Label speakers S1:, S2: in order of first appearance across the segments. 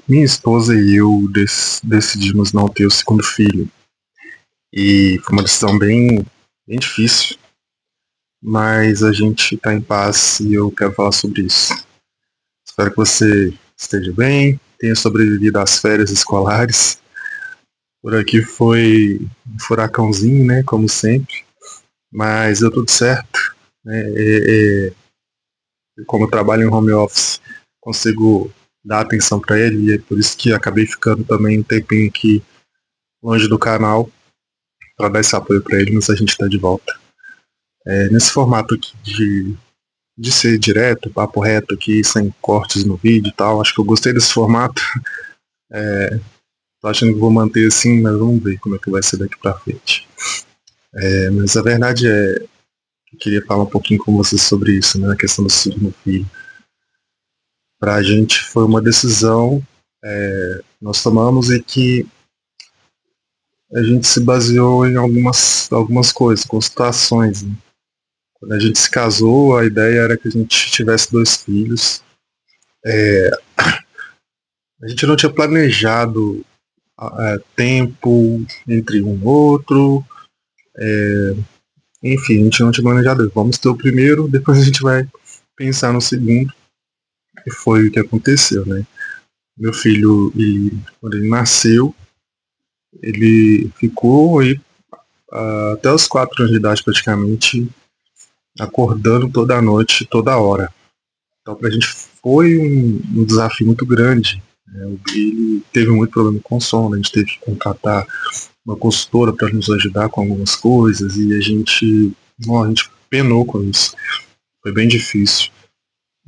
S1: Minha esposa e eu decidimos não ter o segundo filho. E foi uma decisão bem difícil, mas a gente está em paz e eu quero falar sobre isso. Espero que você esteja bem, tenha sobrevivido às férias escolares. Por aqui foi um furacãozinho, né, como sempre, mas deu tudo certo. Né, como eu trabalho em home office, consigo dar atenção para ele e é por isso que acabei ficando também um tempinho aqui longe do canal para dar esse apoio para ele, mas a gente está de volta. Nesse formato aqui de ser direto, papo reto aqui, sem cortes no vídeo e tal, acho que eu gostei desse formato. Tô achando que vou manter assim, mas vamos ver como é que vai ser daqui para frente. Mas a verdade é que eu queria falar um pouquinho com você sobre isso, né, a questão do segundo filho. Para a gente foi uma decisão nós tomamos e que a gente se baseou em algumas coisas, constatações. Né? Quando a gente se casou, a ideia era que a gente tivesse 2 filhos. A gente não tinha planejado tempo entre um e outro. Enfim, a gente não tinha planejado. Vamos ter o primeiro, depois a gente vai pensar no segundo. E foi o que aconteceu, né? Meu filho, quando ele nasceu, ele ficou aí até os 4 anos de idade praticamente acordando toda noite, toda hora. Então pra gente foi um desafio muito grande. Ele teve muito problema com sono, a gente teve que contratar uma consultora para nos ajudar com algumas coisas e a gente penou com isso. Foi bem difícil.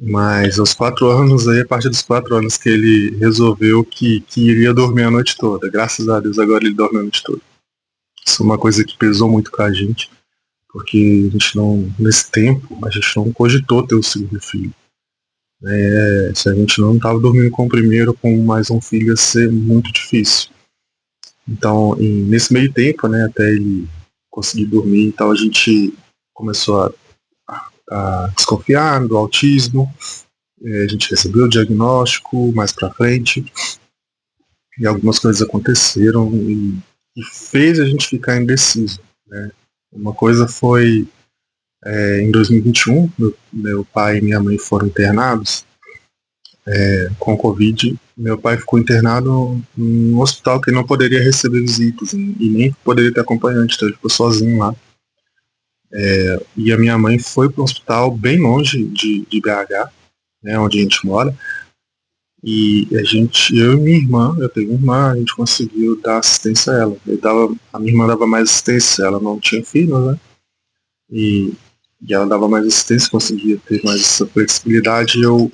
S1: Mas aos 4 anos, aí, a partir dos 4 anos que ele resolveu que iria dormir a noite toda. Graças a Deus agora ele dorme a noite toda. Isso é uma coisa que pesou muito com a gente, porque a gente não, nesse tempo, a gente não cogitou ter o segundo filho. Se a gente não estava dormindo com o primeiro, com mais um filho ia ser muito difícil. Então, nesse meio tempo, né, até ele conseguir dormir e tal, a gente começou a desconfiar do autismo. A gente recebeu o diagnóstico mais pra frente e algumas coisas aconteceram e fez a gente ficar indeciso. Né? Uma coisa foi em 2021, meu pai e minha mãe foram internados com Covid. Meu pai ficou internado em um hospital que não poderia receber visitas e nem poderia ter acompanhante, então ele ficou sozinho lá. E a minha mãe foi para um hospital bem longe de BH, né, onde a gente mora, e eu e minha irmã, eu tenho uma irmã, a gente conseguiu dar assistência a ela. A minha irmã dava mais assistência, ela não tinha filhos, né? E ela dava mais assistência, conseguia ter mais essa flexibilidade e eu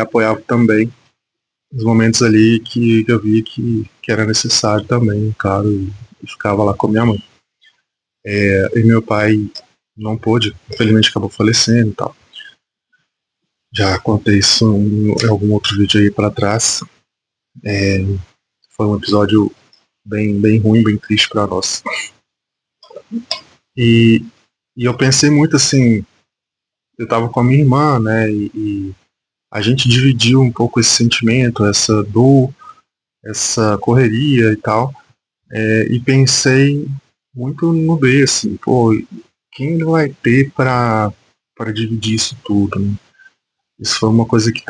S1: apoiava também os momentos ali que eu vi que era necessário também, claro, e ficava lá com minha mãe. E meu pai não pôde, infelizmente acabou falecendo e tal. Já contei isso em algum outro vídeo aí para trás. Foi um episódio bem ruim, bem triste para nós. E eu pensei muito assim, eu tava com a minha irmã, né, e a gente dividiu um pouco esse sentimento, essa dor, essa correria e tal, e pensei muito no B, assim, pô, quem ele vai ter para dividir isso tudo, né? Isso foi uma coisa que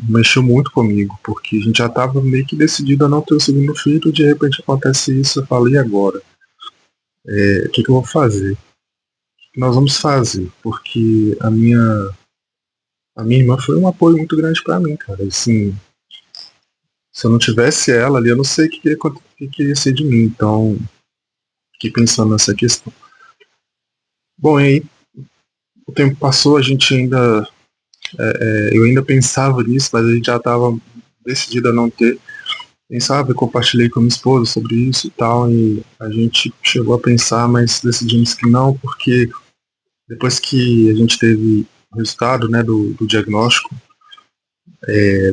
S1: mexeu muito comigo, porque a gente já estava meio que decidido a não ter o segundo filho, e de repente acontece isso, eu falei, e agora? O que eu vou fazer? O que nós vamos fazer? Porque a minha irmã foi um apoio muito grande para mim, cara. Assim, se eu não tivesse ela ali, eu não sei o que ia ser de mim. Então, fiquei pensando nessa questão. Bom, e aí, o tempo passou, a gente ainda. Eu ainda pensava nisso, mas a gente já estava decidido a não ter. Pensava, eu compartilhei com a minha esposa sobre isso e tal, e a gente chegou a pensar, mas decidimos que não, porque depois que a gente teve o resultado, né, do diagnóstico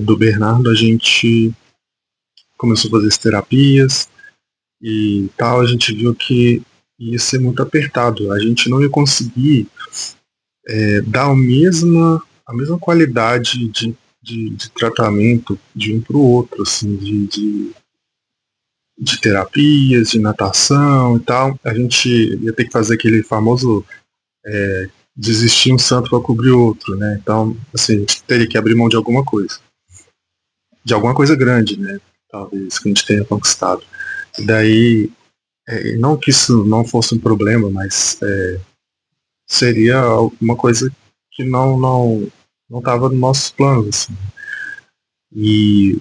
S1: do Bernardo, a gente começou a fazer as terapias e tal, a gente viu que ia ser muito apertado, a gente não ia conseguir dar a mesma qualidade de tratamento de um para o outro, assim, de terapias, de natação e tal. A gente ia ter que fazer aquele famoso desistir um santo para cobrir outro, né? Então, assim, a gente teria que abrir mão de alguma coisa grande, né? Talvez que a gente tenha conquistado. E daí, não que isso não fosse um problema, mas seria alguma coisa que não estava nos nossos planos, assim. E,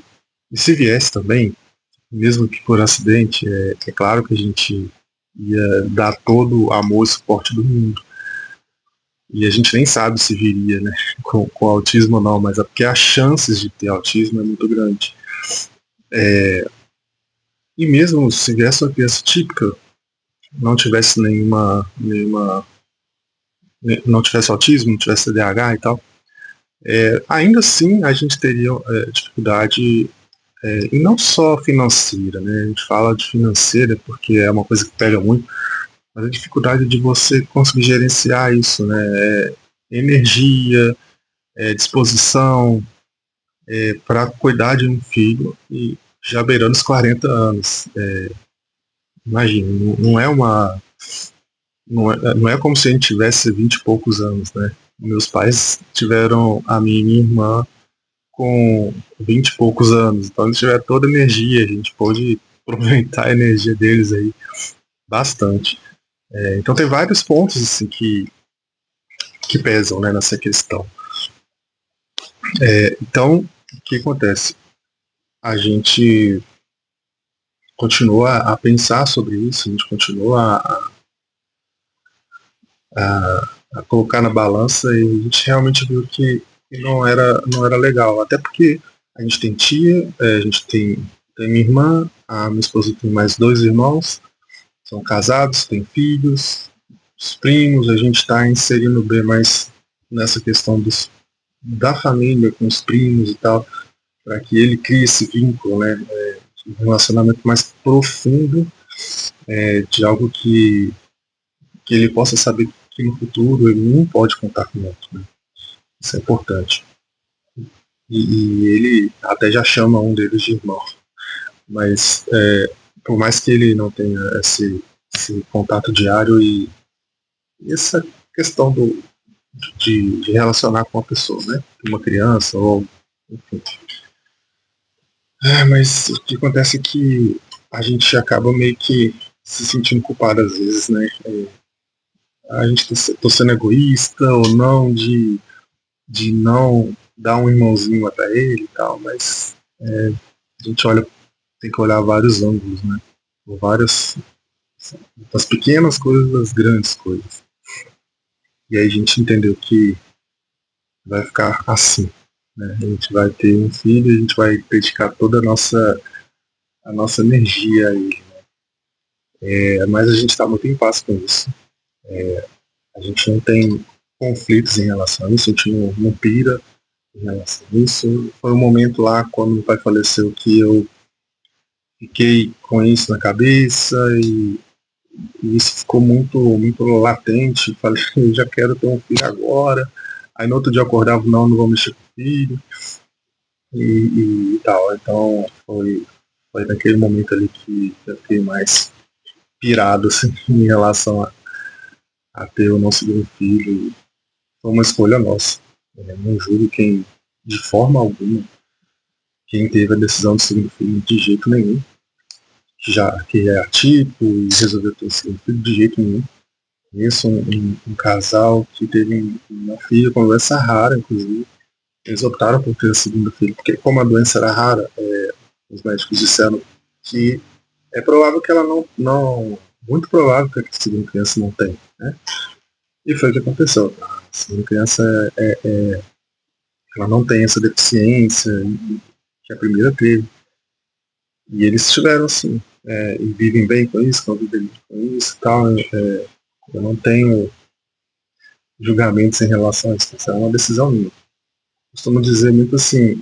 S1: e se viesse também, mesmo que por acidente, é claro que a gente ia dar todo o amor e suporte do mundo. E a gente nem sabe se viria, né, com autismo ou não, mas é porque as chances de ter autismo é muito grande. E mesmo se viesse uma criança típica, não tivesse não tivesse autismo, não tivesse TDAH e tal, ainda assim a gente teria dificuldade, e não só financeira, né? A gente fala de financeira porque é uma coisa que pega muito, mas a dificuldade de você conseguir gerenciar isso, né? Energia, disposição, para cuidar de um filho e já beirando os 40 anos. Imagina, não é uma. Não é como se a gente tivesse 20 e poucos anos, né? Meus pais tiveram a minha irmã com 20 e poucos anos, então eles tiveram toda a energia, a gente pôde aproveitar a energia deles aí bastante. Então tem vários pontos assim que pesam, né, nessa questão. Então, o que acontece? A gente continua a pensar sobre isso, a gente continua a colocar na balança e a gente realmente viu que não era legal. Até porque a gente tem tia, a gente tem minha irmã, a minha esposa tem mais dois irmãos, são casados, têm filhos, os primos, a gente está inserindo bem mais nessa questão da família com os primos e tal, para que ele crie esse vínculo, né, um relacionamento mais profundo, de algo que ele possa saber que no futuro ele não pode contar com outro, né? Isso é importante. E ele até já chama um deles de irmão, mas por mais que ele não tenha esse contato diário e essa questão de relacionar com uma pessoa, né? Uma criança ou enfim. Mas o que acontece é que a gente acaba meio que se sentindo culpado às vezes, né? A gente tá sendo egoísta ou não de não dar um irmãozinho até ele e tal, mas a gente tem que olhar vários ângulos, né? Várias das pequenas coisas, das grandes coisas. E aí a gente entendeu que vai ficar assim, né? A gente vai ter um filho, a gente vai dedicar toda a nossa energia a ele. Mas a gente está muito em paz com isso. A gente não tem conflitos em relação a isso, a gente não pira em relação a isso. Foi um momento lá, quando meu pai faleceu, que eu fiquei com isso na cabeça e isso ficou muito latente. Falei, eu já quero ter um filho agora. Aí no outro dia eu acordava, não vou mexer com o filho e tal. Então foi naquele momento ali que eu fiquei mais pirado assim, em relação a ter o nosso segundo filho. Foi uma escolha nossa. Eu não julgo quem, de forma alguma, quem teve a decisão de segundo filho de jeito nenhum, que é atípico e resolveu ter um segundo filho de jeito nenhum. Conheço um casal que teve uma filha com doença rara, inclusive. Eles optaram por ter a segunda filha, porque como a doença era rara, os médicos disseram que é provável que ela muito provável que a segunda criança não tenha, né? E foi o que aconteceu. A segunda criança ela não tem essa deficiência que a primeira teve. E eles tiveram assim, e vivem bem com isso, convivem bem com isso e tal. Eu não tenho julgamentos em relação a isso, isso é uma decisão minha. Costumo dizer muito assim,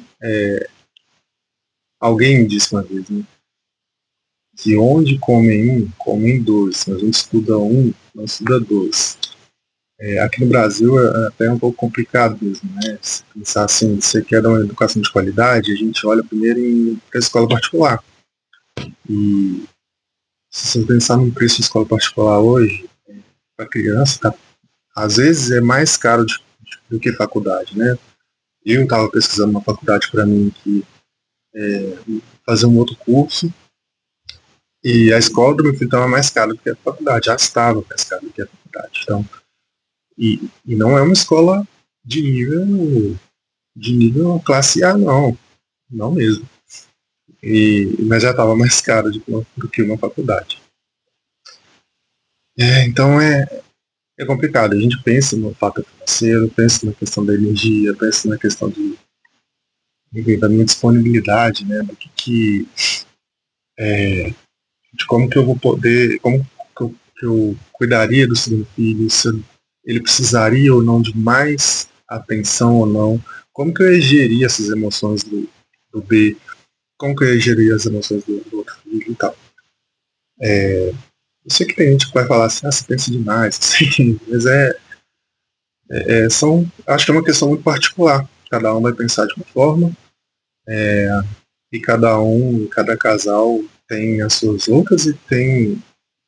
S1: alguém me disse uma vez, né, que onde comem um, comem dois, mas onde estuda um, não estuda dois. Aqui no Brasil é até um pouco complicado mesmo, né? Se pensar assim, se você quer dar uma educação de qualidade, a gente olha primeiro para a escola particular. E se você pensar no preço de escola particular hoje, para criança, às vezes é mais caro do que faculdade, né? Eu estava pesquisando uma faculdade para mim que fazer um outro curso e a escola do meu filho estava mais cara do que a faculdade, já estava mais cara do que a faculdade. Então, e não é uma escola de nível classe A, não, não mesmo. Mas já estava mais caro do que uma faculdade. Então é complicado. A gente pensa no fato financeiro, pensa na questão da energia, pensa na questão da minha disponibilidade, né? De como que eu vou poder, como que eu cuidaria do segundo filho, se ele precisaria ou não de mais atenção ou não, como que eu ia gerir essas emoções do B, como que eu ia gerir as emoções do outro filho e tal. Eu sei que tem gente que vai falar assim, você pensa demais, assim, mas acho que é uma questão muito particular. Cada um vai pensar de uma forma, e cada casal tem as suas lutas e tem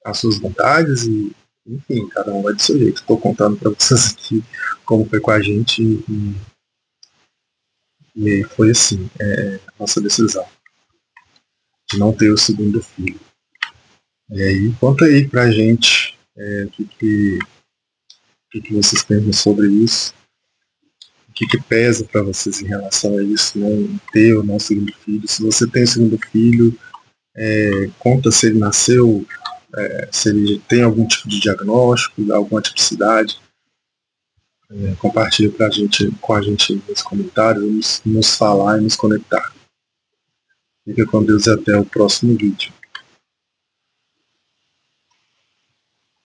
S1: as suas vontades, e enfim, cada um vai do seu jeito. Estou contando para vocês aqui como foi com a gente, e foi assim, a nossa decisão de não ter o segundo filho. E aí, conta aí pra gente o que vocês pensam sobre isso, o que pesa para vocês em relação a isso, não ter ou não segundo filho. Se você tem segundo filho, conta se ele nasceu, se ele tem algum tipo de diagnóstico, alguma tipicidade. Compartilha com a gente nos comentários, nos falar e nos conectar. Fica com Deus e até o próximo vídeo.